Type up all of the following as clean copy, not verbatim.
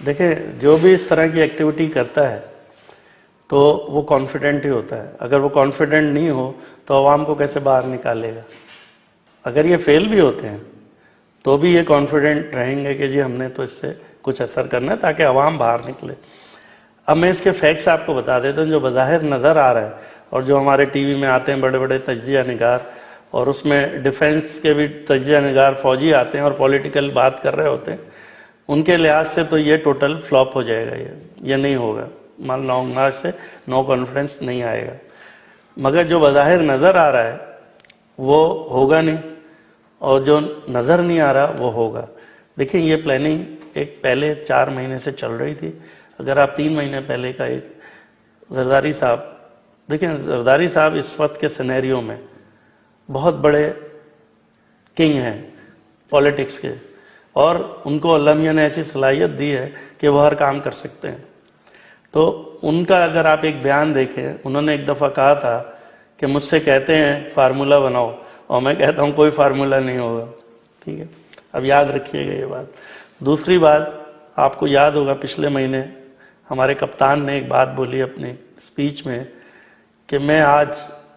देखिए, जो भी इस तरह की एक्टिविटी करता है तो वो कॉन्फिडेंट ही होता है। अगर वो कॉन्फिडेंट नहीं हो तो आवाम को कैसे बाहर निकालेगा। अगर ये फेल भी होते हैं तो भी ये कॉन्फिडेंट रहेंगे कि जी हमने तो इससे कुछ असर करना है ताकि आवाम बाहर निकले। अब मैं इसके फैक्ट्स आपको बता देता हूँ जो बज़ाहिर नज़र आ रहा है और जो हमारे टीवी में आते हैं बड़े बड़े तज्जिया निगार, और उसमें डिफेंस के भी तज्जिया निगार फौजी आते हैं और पॉलिटिकल बात कर रहे होते हैं, उनके लिहाज से तो ये टोटल फ्लॉप हो जाएगा। ये नहीं होगा, मान लॉन्ग मार्च से नो कॉन्फिडेंस नहीं आएगा। मगर जो बज़ाहिर नज़र आ रहा है वो होगा नहीं, और जो नज़र नहीं आ रहा वो होगा। देखिए, ये प्लानिंग एक पहले 4 महीने से चल रही थी। अगर आप 3 महीने पहले का एक जरदारी साहब देखिए, जरदारी साहब इस वक्त के सिनेरियो में बहुत बड़े किंग हैं पॉलिटिक्स के, और उनको अल्लाह मियां ने ऐसी सलाहियत दी है कि वो हर काम कर सकते हैं। तो उनका अगर आप एक बयान देखें, उन्होंने एक दफ़ा कहा था कि मुझसे कहते हैं फार्मूला बनाओ, और मैं कहता हूँ कोई फार्मूला नहीं होगा। ठीक है, अब याद रखिएगा ये बात। दूसरी बात, आपको याद होगा पिछले महीने हमारे कप्तान ने एक बात बोली अपने स्पीच में कि मैं आज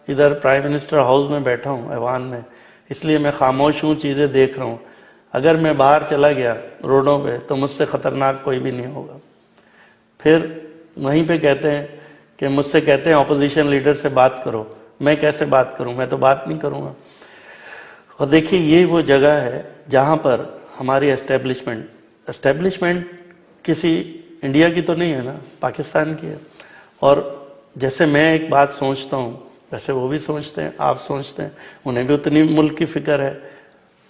इधर प्राइम मिनिस्टर हाउस में बैठा हूँ ऐवान में, इसलिए मैं खामोश हूँ, चीज़ें देख रहा हूँ। अगर मैं बाहर चला गया रोडों पे तो मुझसे ख़तरनाक कोई भी नहीं होगा। फिर वहीं पे कहते हैं कि मुझसे कहते हैं ऑपोजिशन लीडर से बात करो, मैं कैसे बात करूं, मैं तो बात नहीं करूंगा। और देखिए, ये वो जगह है जहां पर हमारी एस्टेब्लिशमेंट किसी इंडिया की तो नहीं है ना, पाकिस्तान की है। और जैसे मैं एक बात सोचता हूँ वैसे वो भी सोचते हैं, आप सोचते हैं, उन्हें भी उतनी मुल्क की फिक्र है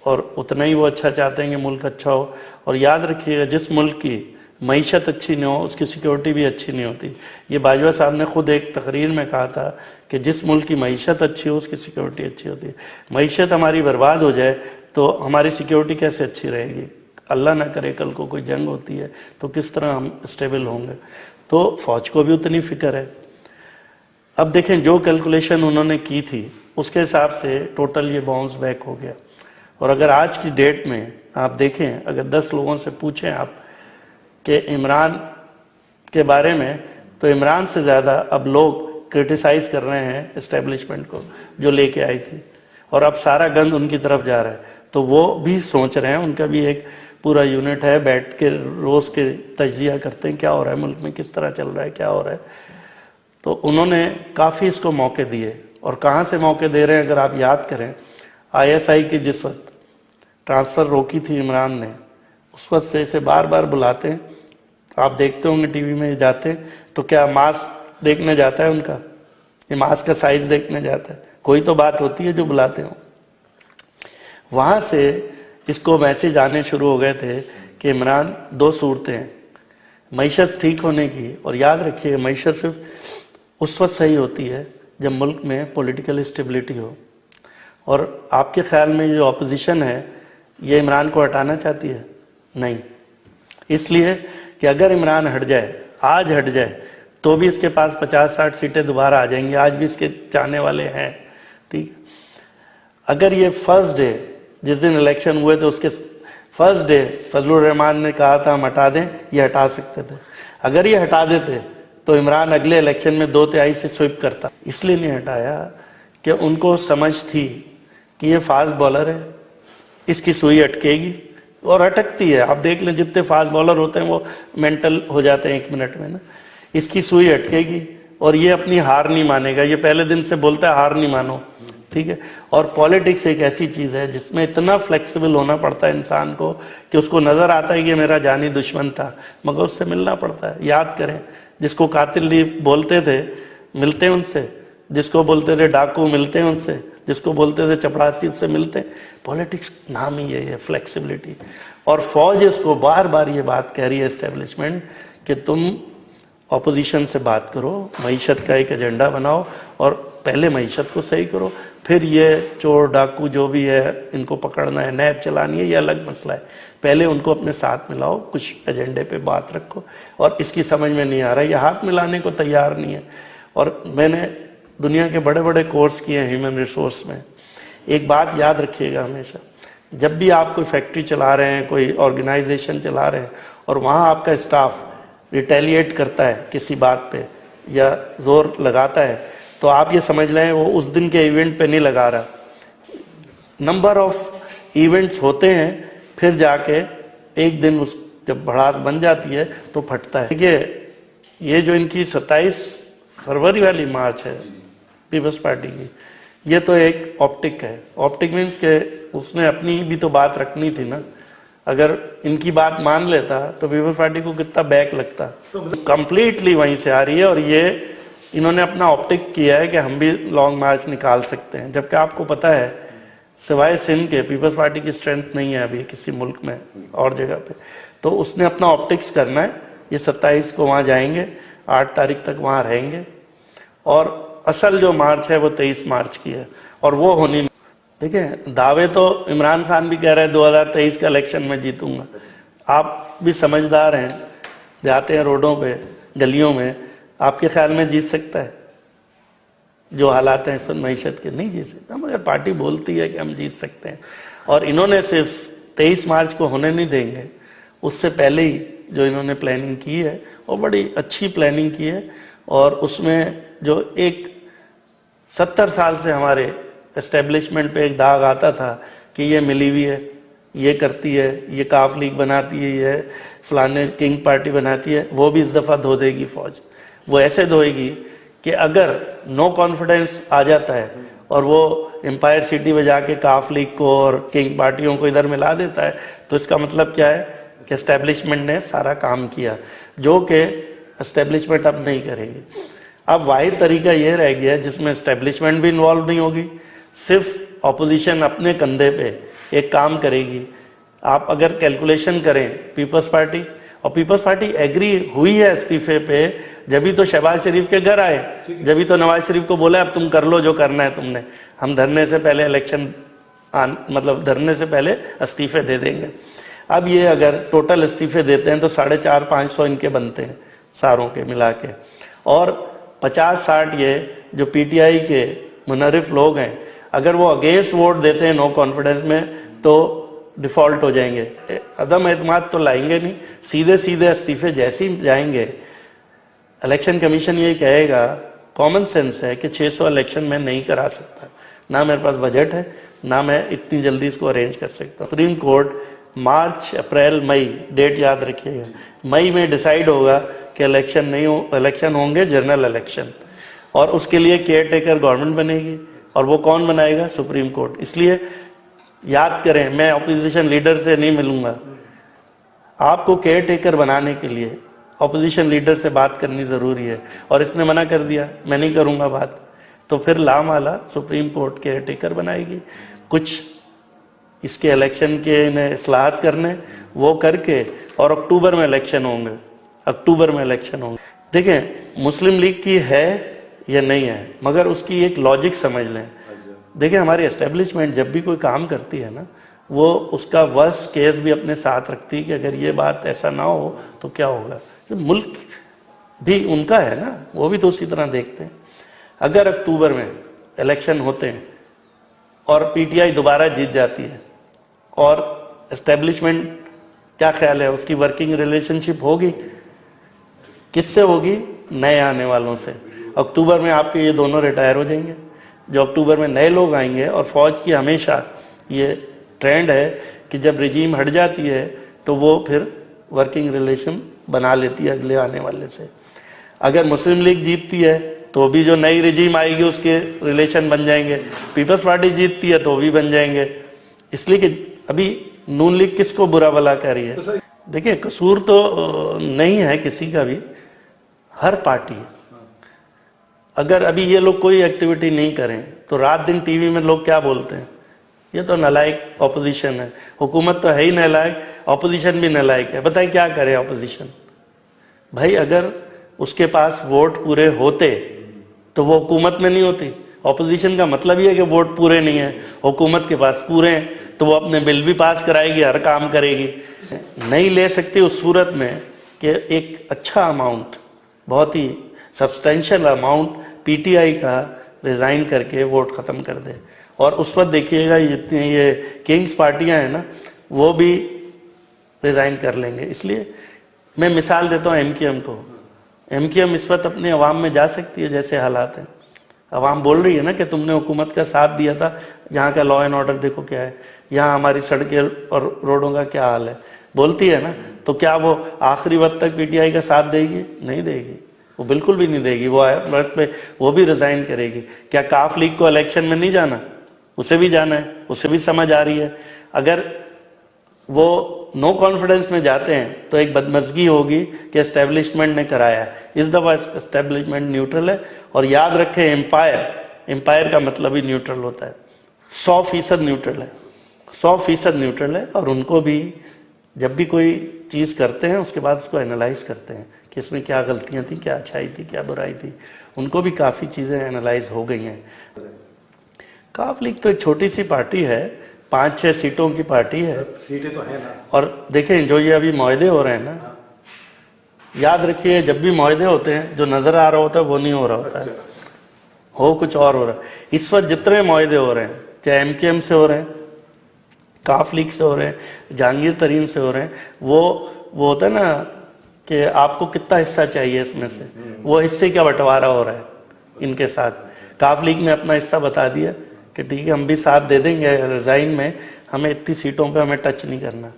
और उतना ही वो अच्छा चाहते हैं कि मुल्क अच्छा हो। और याद रखिएगा, जिस मुल्क की मईशत अच्छी नहीं हो उसकी सिक्योरिटी भी अच्छी नहीं होती। ये बाजवा साहब ने खुद एक तकरीर में कहा था कि जिस मुल्क की मईशत अच्छी हो उसकी सिक्योरिटी अच्छी होती है। मईशत हमारी बर्बाद हो जाए तो हमारी सिक्योरिटी कैसे अच्छी रहेगी। अल्लाह ना करे कल को कोई जंग होती है तो किस तरह हम स्टेबल होंगे। तो फौज को भी उतनी फिक्र है। अब देखें, जो कैलकुलेशन उन्होंने की थी उसके हिसाब से टोटल ये बाउंस बैक हो गया। और अगर आज की डेट में आप देखें, अगर 10 लोगों से पूछें आप कि इमरान के बारे में, तो इमरान से ज़्यादा अब लोग क्रिटिसाइज कर रहे हैं इस्टेब्लिशमेंट को जो लेके आई थी, और अब सारा गंद उनकी तरफ जा रहा है। तो वो भी सोच रहे हैं, उनका भी एक पूरा यूनिट है, बैठ के रोज़ के तज्जिया करते हैं क्या हो रहा है मुल्क में, किस तरह चल रहा है, क्या हो रहा है। तो उन्होंने काफ़ी इसको मौके दिए, और कहाँ से मौके दे रहे हैं अगर आप याद करें, ISI की जिस वक्त ट्रांसफ़र रोकी थी इमरान ने, उस वक्त से इसे बार बार बुलाते हैं। आप देखते होंगे टीवी में जाते हैं तो क्या मास्क देखने जाता है उनका, ये मास्क का साइज देखने जाता है, कोई तो बात होती है जो बुलाते हो। वहाँ से इसको मैसेज आने शुरू हो गए थे कि इमरान 2 सूरतें हैं, मईशत ठीक होने की, और याद रखिए मईशत सिर्फ उस वक्त सही होती है जब मुल्क में पॉलिटिकल स्टेबिलिटी हो। और आपके ख्याल में जो अपोजिशन है ये इमरान को हटाना चाहती है? नहीं, इसलिए कि अगर इमरान हट जाए, आज हट जाए, तो भी इसके पास 50-60 सीटें दोबारा आ जाएंगी। आज भी इसके चाहने वाले हैं। ठीक है, अगर ये फर्स्ट डे जिस दिन इलेक्शन हुए थे उसके फर्स्ट डे फजलुर रहमान ने कहा था हम हटा दें, ये हटा सकते थे। अगर ये हटा देते तो इमरान अगले इलेक्शन में 2/3 से स्वीप करता। इसलिए नहीं हटाया कि उनको समझ थी कि ये फास्ट बॉलर है, इसकी सुई अटकेगी, और अटकती है। आप देख लें, जितने फास्ट बॉलर होते हैं वो मेंटल हो जाते हैं 1 मिनट में ना। इसकी सुई अटकेगी और ये अपनी हार नहीं मानेगा। ये पहले दिन से बोलता है हार नहीं मानो। ठीक है, और पॉलिटिक्स एक ऐसी चीज़ है जिसमें इतना फ्लेक्सिबल होना पड़ता है इंसान को कि उसको नज़र आता है कि मेरा जानी दुश्मन था, मगर उससे मिलना पड़ता है। याद करें, जिसको कातिल बोलते थे मिलते हैं उनसे, जिसको बोलते थे डाकू मिलते हैं उनसे, जिसको बोलते थे चपड़ासी उससे मिलते हैं। पॉलिटिक्स नाम ही है फ्लेक्सिबिलिटी। और फौज इसको बार बार ये बात कह रही है इस्टेब्लिशमेंट कि तुम ऑपोजिशन से बात करो, मईशत का एक एजेंडा बनाओ और पहले मईशत को सही करो, फिर ये चोर डाकू जो भी है इनको पकड़ना है, नैब चलानी है, ये अलग मसला है। पहले उनको अपने साथ मिलाओ, कुछ एजेंडे पे बात रखो। और इसकी समझ में नहीं आ रहा है, ये हाथ मिलाने को तैयार नहीं है। और मैंने दुनिया के बड़े बड़े कोर्स किए हैं ह्यूमन रिसोर्स में। एक बात याद रखिएगा हमेशा जब भी आप कोई फैक्ट्री चला रहे हैं, कोई ऑर्गेनाइजेशन चला रहे हैं और वहाँ आपका स्टाफ रिटेलिएट करता है किसी बात पे या जोर लगाता है, तो आप ये समझ लें वो उस दिन के इवेंट पे नहीं लगा रहा। नंबर ऑफ इवेंट्स होते हैं, फिर जाके एक दिन उस जब भड़ास बन जाती है तो फटता है। देखिए ये जो इनकी 27 फरवरी वाली मार्च है पीपल्स पार्टी की, ये तो एक ऑप्टिक है। ऑप्टिक मीन्स के उसने अपनी भी तो बात रखनी थी ना। अगर इनकी बात मान लेता तो पीपल्स पार्टी को कितना बैक लगता। कंप्लीटली वहीं से आ रही है और ये इन्होंने अपना ऑप्टिक किया है कि हम भी लॉन्ग मार्च निकाल सकते हैं, जबकि आपको पता है सिवाय सिंध के पीपल्स पार्टी की स्ट्रेंथ नहीं है अभी किसी मुल्क में और जगह पे। तो उसने अपना ऑप्टिक्स करना है। ये 27 को वहाँ जाएंगे, 8 तारीख तक वहाँ रहेंगे और असल जो मार्च है वो 23 मार्च की है और वो होनी। देखिए दावे तो इमरान खान भी कह रहे हैं 2023 का इलेक्शन में जीतूंगा। आप भी समझदार हैं, जाते हैं रोडों पे गलियों में, आपके ख्याल में जीत सकता है? जो हालात हैं सब मईशत के, नहीं जीत सकता। मगर पार्टी बोलती है कि हम जीत सकते हैं और इन्होंने सिर्फ 23 मार्च को होने नहीं देंगे, उससे पहले ही जो इन्होंने प्लानिंग की है वो बड़ी अच्छी प्लानिंग की है। और उसमें जो एक 70 साल से हमारे एस्टेब्लिशमेंट पे एक दाग आता था कि ये मिली हुई है, ये करती है, ये काफ लीग बनाती है, ये फलाने किंग पार्टी बनाती है, वो भी इस दफ़ा धो देगी फौज। वो ऐसे धोएगी कि अगर नो कॉन्फिडेंस आ जाता है और वो एम्पायर सिटी में जाके काफ लीग को और किंग पार्टियों को इधर मिला देता है, तो इसका मतलब क्या है कि एस्टेब्लिशमेंट ने सारा काम किया, जो कि एस्टेब्लिशमेंट अब नहीं करेगी। अब वाहिद तरीका ये रह गया जिसमें एस्टेब्लिशमेंट भी इन्वॉल्व नहीं होगी, सिर्फ ऑपोजिशन अपने कंधे पे एक काम करेगी। आप अगर कैलकुलेशन करें पीपल्स पार्टी, और पीपल्स पार्टी एग्री हुई है इस्तीफे पे, जब तो शहबाज शरीफ के घर आए, जब तो नवाज शरीफ को बोला अब तुम कर लो जो करना है तुमने, हम धरने से पहले इलेक्शन मतलब धरने से पहले इस्तीफे दे देंगे। अब ये अगर टोटल इस्तीफे देते हैं तो 450-500 इनके बनते हैं सारों के मिला के, और 50-60 ये जो पीटीआई के मुनरिफ लोग हैं, अगर वो अगेंस्ट वोट देते हैं नो कॉन्फिडेंस में तो डिफॉल्ट हो जाएंगे, अदम एतमाद तो लाएंगे नहीं, सीधे सीधे इस्तीफे जैसे ही जाएंगे। इलेक्शन कमीशन ये कहेगा, कॉमन सेंस है कि 600 इलेक्शन में नहीं करा सकता, ना मेरे पास बजट है, ना मैं इतनी जल्दी इसको अरेंज कर सकता। सुप्रीम कोर्ट मार्च, अप्रैल, मई, डेट याद रखिएगा, मई में डिसाइड होगा कि इलेक्शन नहीं हो, इलेक्शन होंगे जनरल इलेक्शन, और उसके लिए केयर टेकर गवर्नमेंट बनेगी, और वो कौन बनाएगा? Supreme court. इसलिए याद करें, मैं ऑपोजिशन लीडर से नहीं मिलूंगा, आपको केयर टेकर बनाने के लिए ऑपोजिशन लीडर से बात करनी जरूरी है, और इसने मना कर दिया मैं नहीं करूंगा बात, तो फिर लामाला सुप्रीम कोर्ट केयर टेकर बनाएगी। कुछ इसके इलेक्शन के इन्हें इस्लाहत करने, वो करके, और अक्टूबर में इलेक्शन होंगे, अक्टूबर में इलेक्शन होंगे। देखें मुस्लिम लीग की है या नहीं है, मगर उसकी एक लॉजिक समझ लें। देखिए हमारी एस्टेब्लिशमेंट जब भी कोई काम करती है ना, वो उसका वर्स्ट केस भी अपने साथ रखती है कि अगर ये बात ऐसा ना हो तो क्या होगा। तो मुल्क भी उनका है ना, वो भी तो उसी तरह देखते हैं। अगर अक्टूबर में इलेक्शन होते हैं और पीटीआई दोबारा जीत जाती है, और एस्टेब्लिशमेंट क्या ख्याल है उसकी वर्किंग रिलेशनशिप होगी किससे होगी? नए आने वालों से। अक्टूबर में आपके ये दोनों रिटायर हो जाएंगे, जो अक्टूबर में नए लोग आएंगे, और फौज की हमेशा ये ट्रेंड है कि जब रिजीम हट जाती है तो वो फिर वर्किंग रिलेशन बना लेती है अगले आने वाले से। अगर मुस्लिम लीग जीतती है तो भी जो नई रिजीम आएगी उसके रिलेशन बन जाएंगे, पीपल्स पार्टी जीतती है तो भी बन जाएंगे। इसलिए कि अभी नून लीग किसको बुरा भला कह रही है? देखिए कसूर तो नहीं है किसी का भी, हर पार्टी। अगर अभी ये लोग कोई एक्टिविटी नहीं करें तो रात दिन टीवी में लोग क्या बोलते हैं, ये तो नालायक ऑपोजिशन है। हुकूमत तो है ही नालायक, ऑपोजिशन भी नालायक है। बताएं क्या करे ऑपोजिशन? भाई अगर उसके पास वोट पूरे होते तो वो हुकूमत में नहीं होती। ऑपोजिशन का मतलब ये है कि वोट पूरे नहीं है, हुकूमत के पास पूरे हैं तो वो अपने बिल भी पास कराएगी, हर काम करेगी। नहीं ले सकती उस सूरत में कि एक अच्छा अमाउंट, बहुत ही सब्सटेंशियल अमाउंट पीटीआई का रिजाइन करके वोट खत्म कर दे, और उस वक्त देखिएगा जितनी ये किंग्स पार्टियां हैं ना, वो भी रिजाइन कर लेंगे। इसलिए मैं मिसाल देता हूँ एमक्यूएम को। एमक्यूएम इस वक्त अपने अवाम में जा सकती है जैसे हालात हैं। अवाम बोल रही है ना कि तुमने हुकूमत का साथ दिया था, यहाँ का लॉ एंड ऑर्डर देखो क्या है, यहाँ हमारी सड़कें और रोडों का क्या हाल है, बोलती है ना। तो क्या वो आखिरी वक्त तक पीटीआई का साथ देगी? नहीं देगी, वो बिल्कुल भी नहीं देगी। वो वक्त पे वो भी रिजाइन करेगी। क्या काफ लीग को इलेक्शन में नहीं जाना? उसे भी जाना है, उसे भी समझ आ रही है। अगर वो नो कॉन्फिडेंस में जाते हैं तो एक बदमज़गी होगी कि एस्टेब्लिशमेंट ने कराया। इस दफ़ा एस्टेब्लिशमेंट न्यूट्रल है। और याद रखें, एम्पायर का मतलब ही न्यूट्रल होता है। 100% न्यूट्रल है, 100% न्यूट्रल है। और उनको भी जब भी कोई चीज़ करते हैं उसके बाद उसको एनालाइज करते हैं कि इसमें क्या गलतियां थी, क्या अच्छाई थी, क्या बुराई थी। उनको भी काफ़ी चीज़ें एनालाइज हो गई हैं। काफ लीग तो एक छोटी सी पार्टी है, 5-6 सीटों की पार्टी है। सीटें तो है ना। और देखें जो ये अभी मुआहदे हो रहे हैं ना, याद रखिए जब भी मुआहदे होते हैं जो नजर आ रहा होता है वो नहीं हो रहा होता है, हो कुछ और हो रहा है। इस वक्त जितने मुआहदे हो रहे हैं, चाहे एमकेएम से हो रहे हैं, काफ लीग से हो रहे हैं, जहांगीर तरीन से हो रहे हैं, वो होता है ना कि आपको कितना हिस्सा चाहिए इसमें से, वो हिस्से का बंटवारा हो रहा है इनके साथ। काफ लीग ने अपना हिस्सा बता दिया कि ठीक है हम भी साथ दे देंगे रिजाइन में, हमें इतनी सीटों पे हमें टच नहीं करना।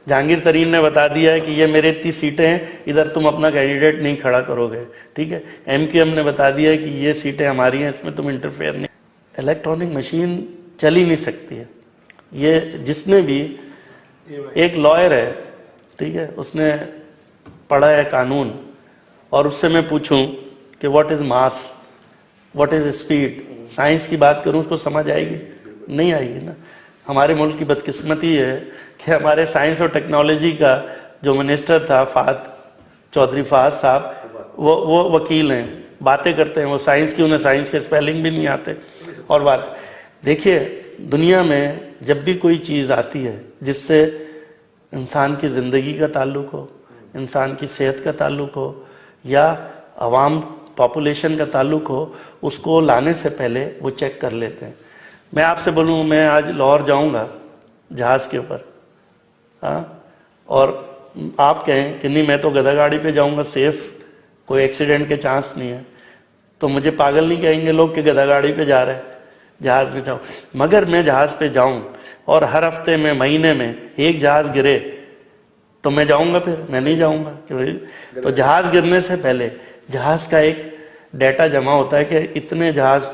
जहांगीर तरीन ने बता दिया है कि ये मेरे इतनी सीटें हैं, इधर तुम अपना कैंडिडेट नहीं खड़ा करोगे, ठीक है। एमक्यूएम ने बता दिया है कि ये सीटें हमारी हैं, इसमें तुम इंटरफेयर नहीं। इलेक्ट्रॉनिक मशीन चल ही नहीं सकती है। ये जिसने भी, एक लॉयर है, ठीक है, उसने पढ़ा है कानून, और उससे मैं पूछूं कि what is mass, what is speed, science की बात करूं, उसको समझ आएगी? नहीं आएगी ना। हमारे मुल्क की बदकिस्मती है कि हमारे साइंस और टेक्नोलॉजी का जो मिनिस्टर था चौधरी फहद साहब, वो वकील हैं, बातें करते हैं वो साइंस की, उन्हें साइंस के स्पेलिंग भी नहीं आते। और बात देखिए, दुनिया में जब भी कोई चीज़ आती है जिससे इंसान की ज़िंदगी का ताल्लुक हो, इंसान की सेहत का ताल्लुक हो, या अवाम पॉपुलेशन का ताल्लुक हो, उसको लाने से पहले वो चेक कर लेते हैं। मैं आपसे बोलूँ, मैं आज लाहौर जाऊँगा जहाज़ के ऊपर, हाँ, और आप कहें कि नहीं मैं तो गधा गाड़ी पे जाऊँगा, सेफ, कोई एक्सीडेंट के चांस नहीं है, तो मुझे पागल नहीं कहेंगे लोग कि गधा गाड़ी पे जा रहे हैं, जहाज़ में जाऊँ। मगर मैं जहाज़ पे जाऊँ और हर हफ्ते में, महीने में एक जहाज़ गिरे तो मैं जाऊँगा? फिर मैं नहीं जाऊँगा। तो जहाज़ गिरने से पहले जहाज़ का एक डाटा जमा होता है कि इतने जहाज़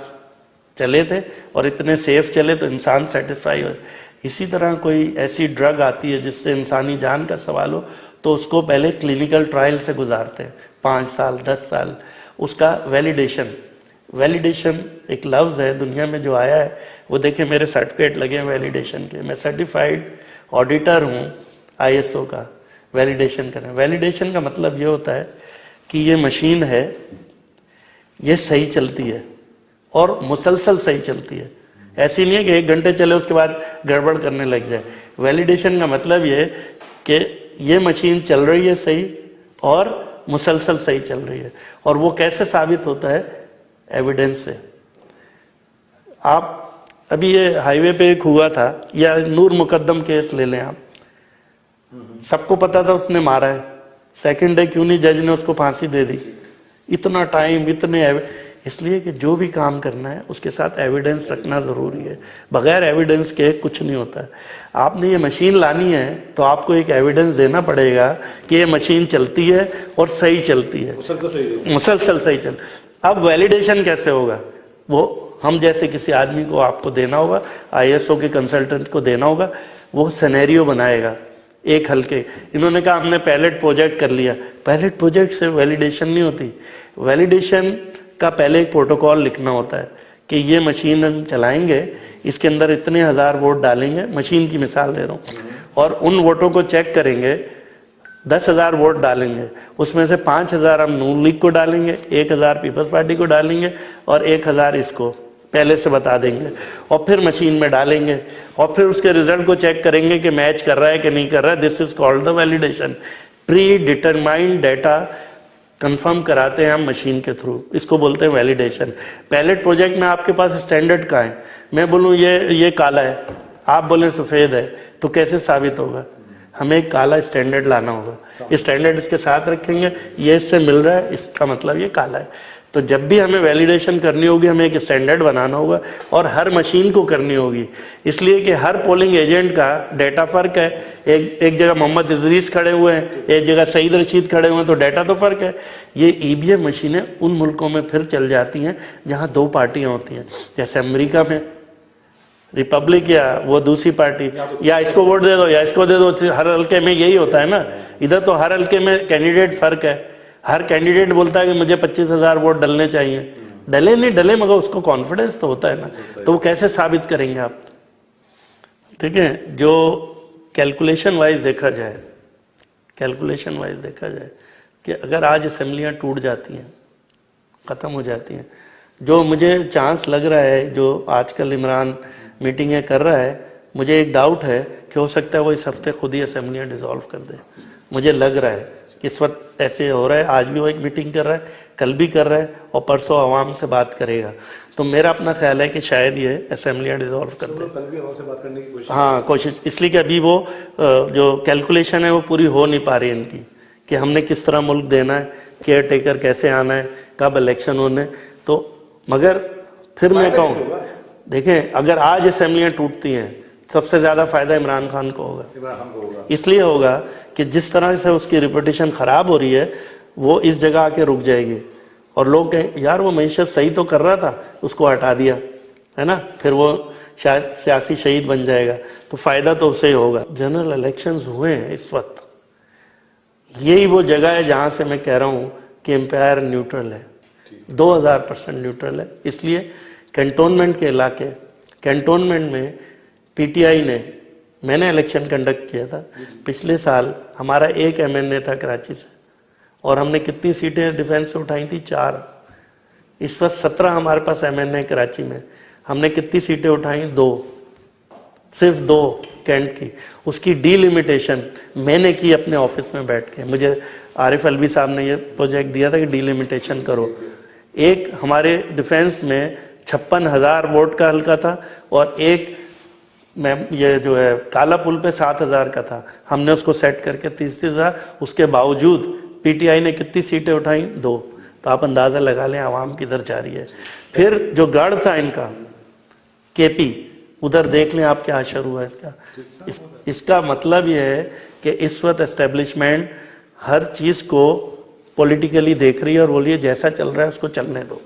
चले थे और इतने सेफ चले, तो इंसान सेटिस्फाई हो। इसी तरह कोई ऐसी ड्रग आती है जिससे इंसानी जान का सवाल हो, तो उसको पहले क्लिनिकल ट्रायल से गुजारते हैं, 5 साल 10 साल, उसका वैलिडेशन एक लफ्ज़ है दुनिया में जो आया है। वो देखिए मेरे सर्टिफिकेट लगे हैं वैलिडेशन के, मैं सर्टिफाइड ऑडिटर हूँ ISO का। वैलिडेशन करें, वैलिडेशन का मतलब ये होता है कि ये मशीन है, ये सही चलती है और मुसलसल सही चलती है। ऐसी नहीं है कि 1 घंटे चले उसके बाद गड़बड़ करने लग जाए। वैलिडेशन का मतलब ये कि ये मशीन चल रही है सही और मुसलसल सही चल रही है। और वो कैसे साबित होता है? एविडेंस से। आप अभी ये हाईवे पे एक हुआ था, या नूर मुकद्दम केस ले लें आप, सबको पता था उसने मारा है, सेकंड डे क्यों नहीं जज ने उसको फांसी दे दी? इतना टाइम, इतने इसलिए कि जो भी काम करना है उसके साथ एविडेंस रखना ज़रूरी है। बगैर एविडेंस के कुछ नहीं होता है। आपने ये मशीन लानी है तो आपको एक एविडेंस देना पड़ेगा कि ये मशीन चलती है और सही चलती है, मुसलसल सही चल। अब वैलिडेशन कैसे होगा? वो हम जैसे किसी आदमी को आपको देना होगा, ISO के कंसल्टेंट को देना होगा, वो सिनेरियो बनाएगा एक हल्के। इन्होंने कहा हमने पायलट प्रोजेक्ट कर लिया। पायलट प्रोजेक्ट से वैलिडेशन नहीं होती। वैलिडेशन का पहले एक प्रोटोकॉल लिखना होता है कि ये मशीन हम चलाएंगे, इसके अंदर इतने 1000 वोट डालेंगे, मशीन की मिसाल दे रहा हूँ, और उन वोटों को चेक करेंगे। 10,000 वोट डालेंगे, उसमें से 5,000 हम नून लीग को डालेंगे, 1,000 पीपल्स पार्टी को डालेंगे और 1,000 इसको पहले से बता देंगे, और फिर मशीन में डालेंगे और फिर उसके रिजल्ट को चेक करेंगे कि मैच कर रहा है कि नहीं कर रहा है। This is called the validation. Pre determined data confirm कराते हैं हम मशीन के थ्रू, इसको बोलते हैं वैलिडेशन। पैलेट प्रोजेक्ट में आपके पास स्टैंडर्ड का है, मैं बोलूँ ये काला है, आप बोले सफ़ेद है, तो कैसे साबित होगा? हमें एक काला स्टैंडर्ड लाना होगा, स्टैंडर्ड इसके साथ रखेंगे, ये इससे मिल रहा है, इसका मतलब ये काला है। तो जब भी हमें वैलिडेशन करनी होगी, हमें एक स्टैंडर्ड बनाना होगा और हर मशीन को करनी होगी, इसलिए कि हर पोलिंग एजेंट का डेटा फ़र्क है। एक जगह मोहम्मद इदरीस खड़े हुए हैं, एक जगह सईद रशीद खड़े हुए हैं, तो डेटा तो फ़र्क है। ये ईवीएम मशीनें उन मुल्कों में फिर चल जाती हैं जहाँ 2 पार्टियाँ होती हैं, जैसे अमेरिका में रिपब्लिक या वो दूसरी पार्टी, या इसको वोट दे दो या इसको दे दो, हर हल्के में यही होता है ना। इधर तो हर हल्के में कैंडिडेट फ़र्क है, हर कैंडिडेट बोलता है कि मुझे 25,000 वोट डलने चाहिए, डले नहीं डले, मगर उसको कॉन्फिडेंस तो होता है ना, तो वो कैसे साबित करेंगे आप? ठीक है, जो कैलकुलेशन वाइज देखा जाए, कैलकुलेशन वाइज देखा जाए कि अगर आज असेंबलियाँ टूट जाती हैं, ख़त्म हो जाती हैं, जो मुझे चांस लग रहा है, जो आजकल इमरान मीटिंगें कर रहा है, मुझे एक डाउट है कि हो सकता है वो इस हफ्ते खुद ही असेंबलियाँ डिसॉल्व कर दे। मुझे लग रहा है कि इस वक्त ऐसे हो रहा है, आज भी वो एक मीटिंग कर रहा है, कल भी कर रहा है और परसों आवाम से बात करेगा। तो मेरा अपना ख्याल है कि शायद ये असेंबलियाँ डिसॉल्व कर दे। कल भी आवाम से बात करने की कोशिश, हाँ कोशिश, इसलिए कि अभी वो जो कैलकुलेशन है वो पूरी हो नहीं पा रही है इनकी, कि हमने किस तरह मुल्क देना है, केयर टेकर कैसे आना है, कब इलेक्शन होने। तो मगर फिर मैं कहूँ, देखें अगर आज असेंबलियाँ टूटती हैं, सबसे ज़्यादा फायदा इमरान खान को होगा। इसलिए होगा कि जिस तरह से उसकी रिपुटेशन ख़राब हो रही है, वो इस जगह आके रुक जाएगी और लोग कहें यार वो मईशत सही तो कर रहा था, उसको हटा दिया है ना, फिर वो शायद सियासी शहीद बन जाएगा, तो फ़ायदा तो उससे ही होगा। जनरल इलेक्शंस हुए हैं इस वक्त, यही वो जगह है जहाँ से मैं कह रहा हूँ कि एम्पायर न्यूट्रल है, 2000% न्यूट्रल है। इसलिए कैंटोनमेंट के इलाके, कैंटोनमेंट में पीटीआई ने, मैंने इलेक्शन कंडक्ट किया था पिछले साल, हमारा एक एमएनए था कराची से, और हमने कितनी सीटें डिफेंस से उठाई थी? 4। इस वक्त 17 हमारे पास एमएनए कराची में, हमने कितनी सीटें उठाई? 2, सिर्फ 2 कैंट की। उसकी डीलिमिटेशन मैंने की अपने ऑफिस में बैठ के, मुझे आरिफ अलवी साहब ने ये प्रोजेक्ट दिया था कि डीलिमिटेशन करो। एक हमारे डिफेंस में 56,000 वोट का हल्का था और एक मैम ये जो है काला पुल पे 7,000 का था, हमने उसको सेट करके 30,000, उसके बावजूद पीटीआई ने कितनी सीटें उठाई? 2। तो आप अंदाज़ा लगा लें आवाम किधर जा रही है। फिर जो गढ़ था इनका केपी, उधर देख लें आप क्या असर हुआ इसका। इसका मतलब ये है कि इस वक्त एस्टेब्लिशमेंट हर चीज़ को पॉलिटिकली देख रही है और बोलिए जैसा चल रहा है उसको चलने दो।